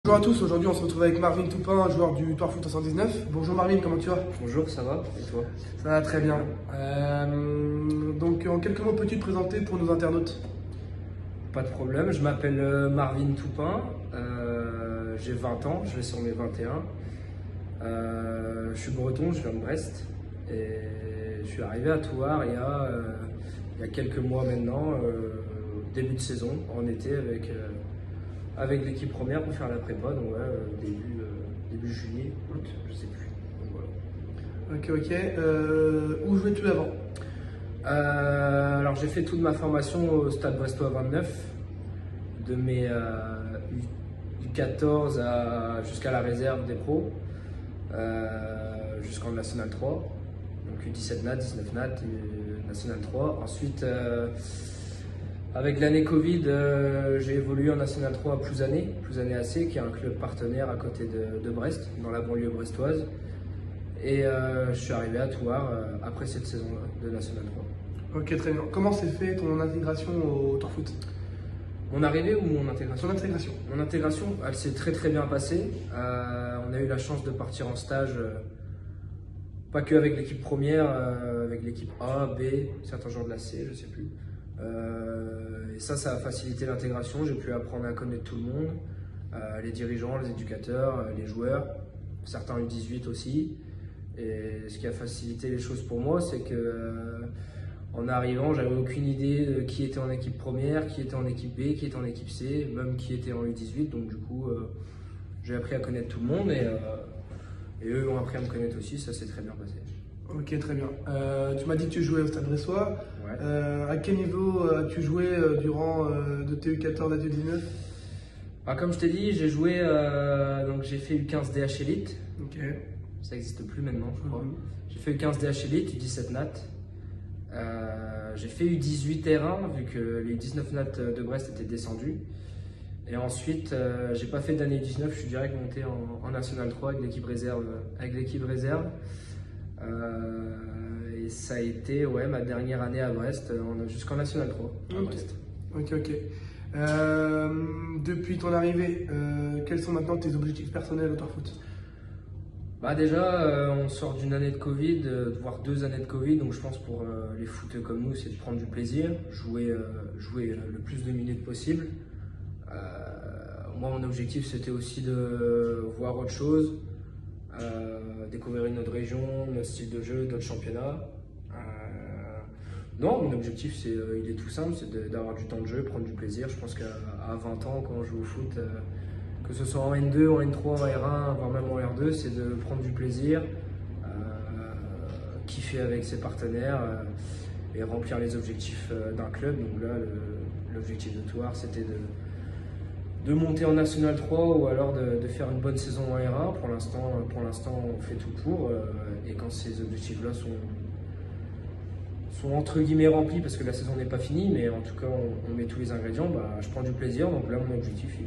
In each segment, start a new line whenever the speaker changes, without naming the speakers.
Bonjour à tous, aujourd'hui on se retrouve avec Marvin Toupin, joueur du Tour Foot 119. Bonjour Marvin, comment tu vas?
Bonjour, ça va? Et toi?
Ça va très bien. Donc en quelques mots, peux-tu te présenter pour nos internautes?
Pas de problème, je m'appelle Marvin Toupin, j'ai 20 ans, je vais sur mes 21. Je suis breton, je viens de Brest et je suis arrivé à Thouars il y a quelques mois maintenant, début de saison, en été avec l'équipe première pour faire la prépa, donc ouais, début juillet, août, je sais plus. Donc, voilà.
Ok. Où jouais-tu avant?
Alors j'ai fait toute ma formation au Stade Brestois 29, de mes U14 jusqu'à la réserve des pros, jusqu'en National 3, donc U17 Nat, 19 Nat, National 3. Ensuite, avec l'année Covid, j'ai évolué en National 3 à Plouzané AC, qui est un club partenaire à côté de Brest, dans la banlieue brestoise. Et je suis arrivé à Thouars après cette saison-là de National 3.
Ok, très bien. Comment s'est fait ton intégration au Tour Foot?
Mon arrivée ou mon intégration?
Ton intégration.
Mon intégration, elle s'est très bien passée. On a eu la chance de partir en stage, pas que avec l'équipe première, avec l'équipe A, B, certains joueurs de la C, je sais plus. Et ça a facilité l'intégration. J'ai pu apprendre à connaître tout le monde, les dirigeants, les éducateurs, les joueurs, certains U18 aussi. Et ce qui a facilité les choses pour moi, c'est que en arrivant, j'avais aucune idée de qui était en équipe première, qui était en équipe B, qui était en équipe C, même qui était en U18. Donc du coup, j'ai appris à connaître tout le monde et eux ont appris à me connaître aussi. Ça s'est très bien passé.
Ok, très bien. Tu m'as dit que tu jouais au Stade Brestois.
Ouais.
À quel niveau as-tu joué durant de tes U14 à U19?
Comme je t'ai dit, j'ai joué, donc j'ai fait U15 DH Elite.
Ok.
Ça n'existe plus maintenant, je crois.
Mhm.
J'ai fait U15 DH Elite, U17 Nat. J'ai fait U18 R1 vu que les U19 Nat de Brest étaient descendus. Et ensuite, j'ai pas fait d'année U19, je suis direct monté en National 3 avec l'équipe réserve. Et ça a été ma dernière année à Brest, jusqu'en National 3 à Brest.
Ok. Depuis ton arrivée, quels sont maintenant tes objectifs personnels au Tour Foot?
Déjà, on sort d'une année de Covid, voire 2 années de Covid, donc je pense pour les footeux comme nous, c'est de prendre du plaisir, jouer le plus de minutes possible. Moi, mon objectif, c'était aussi de voir autre chose, découvrir une autre région, notre style de jeu, d'autres championnats. Non, mon objectif, il est tout simple, c'est d'avoir du temps de jeu, prendre du plaisir. Je pense qu'à 20 ans, quand on joue au foot, que ce soit en N2, en N3, en R1, voire même en R2, c'est de prendre du plaisir, kiffer avec ses partenaires et remplir les objectifs d'un club. Donc là, l'objectif de Thouars, c'était de monter en National 3 ou alors de faire une bonne saison en R1. Pour l'instant, on fait tout pour. Et quand ces objectifs-là sont entre guillemets remplis, parce que la saison n'est pas finie, mais en tout cas, on met tous les ingrédients, je prends du plaisir. Donc là, mon objectif,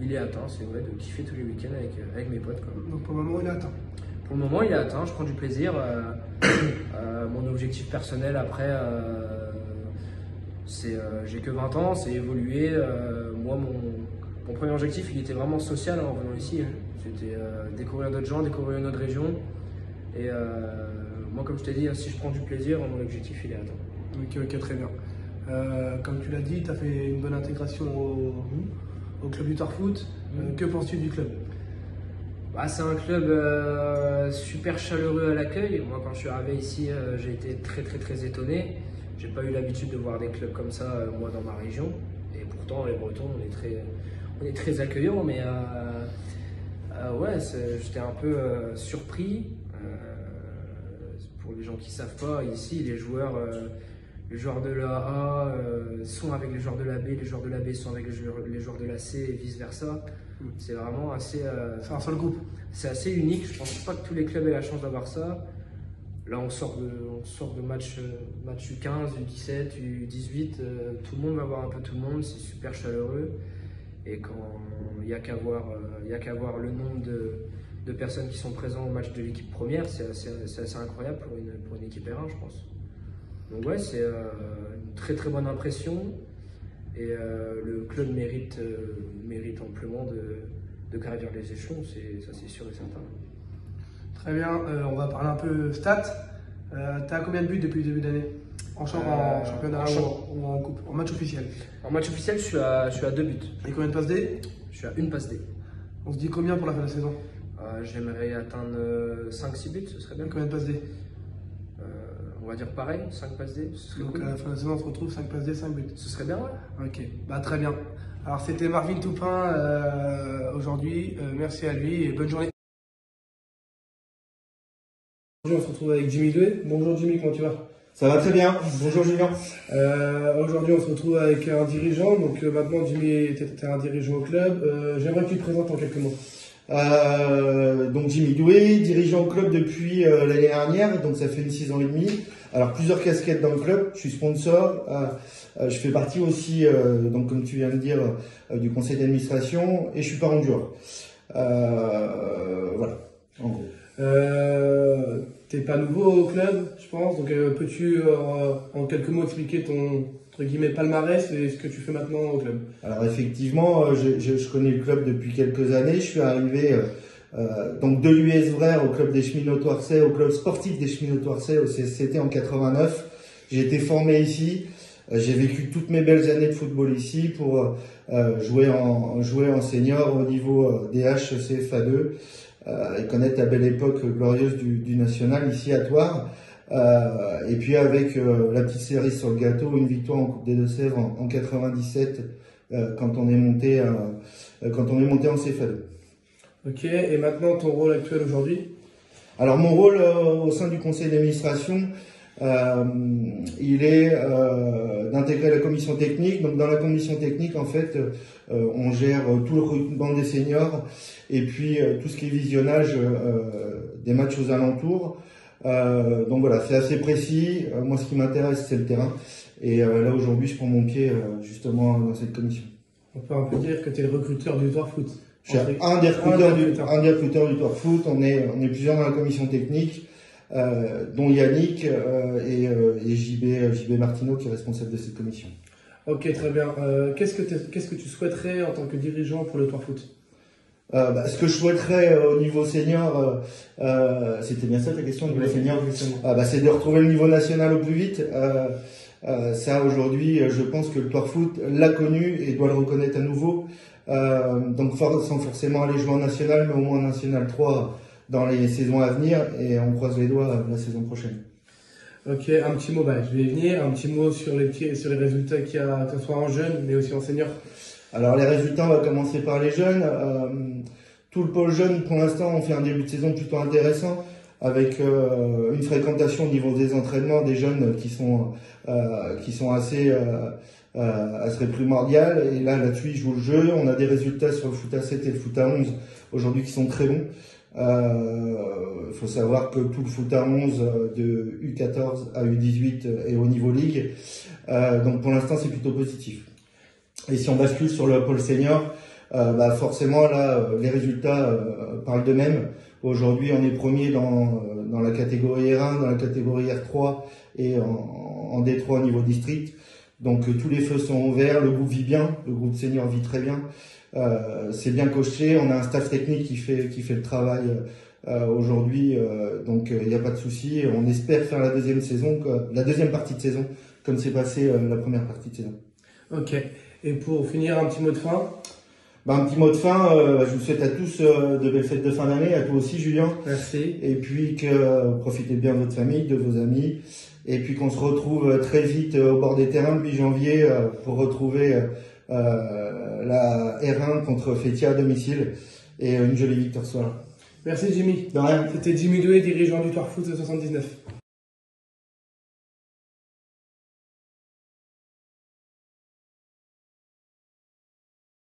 il est atteint. C'est vrai, de kiffer tous les week-ends avec mes potes.
Donc pour le moment, il est atteint.
Pour le moment, il est atteint. Je prends du plaisir. Mon objectif personnel après, j'ai que 20 ans, c'est évoluer. Moi, mon premier objectif, il était vraiment social en venant ici. C'était découvrir d'autres gens, découvrir une autre région. Et moi, comme je t'ai dit, si je prends du plaisir, mon objectif, il est atteint.
Ok, très bien. Comme tu l'as dit, tu as fait une bonne intégration au club du Tour Foot. Que penses-tu du club?
C'est un club super chaleureux à l'accueil. Moi, quand je suis arrivé ici, j'ai été très étonné. J'ai pas eu l'habitude de voir des clubs comme ça, moi, dans ma région. Et pourtant, les Bretons, on est très accueillants. Mais j'étais un peu surpris. Pour les gens qui savent pas, ici, les joueurs de la A sont avec les joueurs de la B, les joueurs de la B sont avec les joueurs de la C et vice versa. C'est vraiment assez.
C'est un seul groupe.
C'est assez unique. Je pense pas que tous les clubs aient la chance d'avoir ça. Là, on sort de match U15, U17, U18. Tout le monde va voir un peu tout le monde. C'est super chaleureux. Et quand il n'y a qu'à voir le nombre de personnes qui sont présentes au match de l'équipe première, c'est assez incroyable pour une équipe R1, je pense. Donc ouais, c'est une très bonne impression et le club mérite amplement de de gravir les échelons, ça c'est sûr et certain.
Très bien, on va parler un peu stats. Tu as combien de buts depuis le début d'année en championnat ou en coupe, en match officiel?
En match officiel, je suis à 2 buts.
Et combien de passes D?
Je suis à 1 passe D.
On se dit combien pour la fin de la saison?
J'aimerais atteindre 5-6 buts, ce serait bien.
Et combien de passes D?
On va dire pareil, 5 passes D. Ce serait
Donc
cool.
à la fin de la saison, on se retrouve 5 passes D, 5 buts.
Ce serait bien, ouais.
Ok, bah très bien. Alors c'était Marvin Toupin aujourd'hui. Merci à lui et bonne journée. Aujourd'hui, on se retrouve avec Jimmy Doué. Bonjour Jimmy, comment tu vas?
Ça va très bien. Bonjour Julien.
Aujourd'hui, on se retrouve avec un dirigeant. Donc maintenant, Jimmy, tu es un dirigeant au club. J'aimerais que tu te présentes en quelques mots.
Donc Jimmy Doué, dirigeant au club depuis l'année dernière, donc ça fait une 6 ans et demi. Alors plusieurs casquettes dans le club, je suis sponsor, je fais partie aussi, donc comme tu viens de dire, du conseil d'administration et je suis parent de joueur. Voilà, en gros.
T'es pas nouveau au club, je pense, donc peux-tu en quelques mots expliquer ton entre guillemets palmarès et ce que tu fais maintenant au club?
Alors effectivement, je connais le club depuis quelques années. Je suis arrivé donc de l'US Vrère au club des cheminots Toirçay, au club sportif des cheminots Toirçay, au CSCT en 89. J'ai été formé ici. J'ai vécu toutes mes belles années de football ici pour jouer en senior au niveau DH CFA2 et connaître la belle époque glorieuse du national ici à Thouars. Et puis avec la petite cerise sur le gâteau, une victoire en Coupe des Deux-Sèvres en 97 quand on est monté en CFA2.
Ok, et maintenant ton rôle actuel aujourd'hui?
Alors mon rôle au sein du conseil d'administration, il est d'intégrer la commission technique. Donc dans la commission technique, en fait, on gère tout le recrutement des seniors et puis tout ce qui est visionnage des matchs aux alentours. Donc voilà, c'est assez précis. Moi, ce qui m'intéresse, c'est le terrain. Et là, aujourd'hui, je prends mon pied justement dans cette commission.
On peut un peu dire que tu es le recruteur du Thouars Foot.
Je suis un des recruteurs du Thouars Foot. On est plusieurs dans la commission technique, dont Yannick et JB Martineau, qui est responsable de cette commission.
Ok, très bien. Qu'est-ce que tu souhaiterais en tant que dirigeant pour le Thouars Foot?
Ce que je souhaiterais au niveau senior, c'était bien ça ta question, au niveau senior, c'est de retrouver le niveau national au plus vite. Ça aujourd'hui, je pense que le Thouars Foot l'a connu et doit le reconnaître à nouveau. Donc sans forcément aller jouer en national, mais au moins en national 3 dans les saisons à venir et on croise les doigts la saison prochaine.
Ok, un petit mot, je vais y venir, un petit mot sur les résultats qu'il y a, que ce soit en jeune, mais aussi en senior.
Alors les résultats, on va commencer par les jeunes. Tout le pôle jeune, pour l'instant, on fait un début de saison plutôt intéressant, avec une fréquentation au niveau des entraînements des jeunes qui sont assez primordiales. Et là-dessus, ils jouent le jeu. On a des résultats sur le foot à 7 et le foot à 11 aujourd'hui qui sont très bons. Il faut savoir que tout le foot à 11 de U14 à U18 est au niveau ligue. Donc pour l'instant, c'est plutôt positif. Et si on bascule sur le pôle senior, forcément là, les résultats parlent d'eux-mêmes. Aujourd'hui, on est premier dans la catégorie R1, dans la catégorie R3 et en D3 au niveau district. Donc tous les feux sont ouverts, le groupe vit bien, le groupe senior vit très bien. C'est bien coaché, on a un staff technique qui fait le travail aujourd'hui, donc il n'y a pas de souci. On espère faire la deuxième partie de saison comme c'est passé la première partie de saison.
Ok. Et pour finir, un petit mot de fin?
Un petit mot de fin, je vous souhaite à tous de belles fêtes de fin d'année, à toi aussi Julien.
Merci.
Et puis que profitez bien de votre famille, de vos amis. Et puis qu'on se retrouve très vite au bord des terrains depuis janvier pour retrouver la R1 contre Fétia à domicile et une jolie victoire ce soir.
Merci Jimmy.
De rien.
C'était Jimmy Doué, dirigeant du Thouars Foot 79.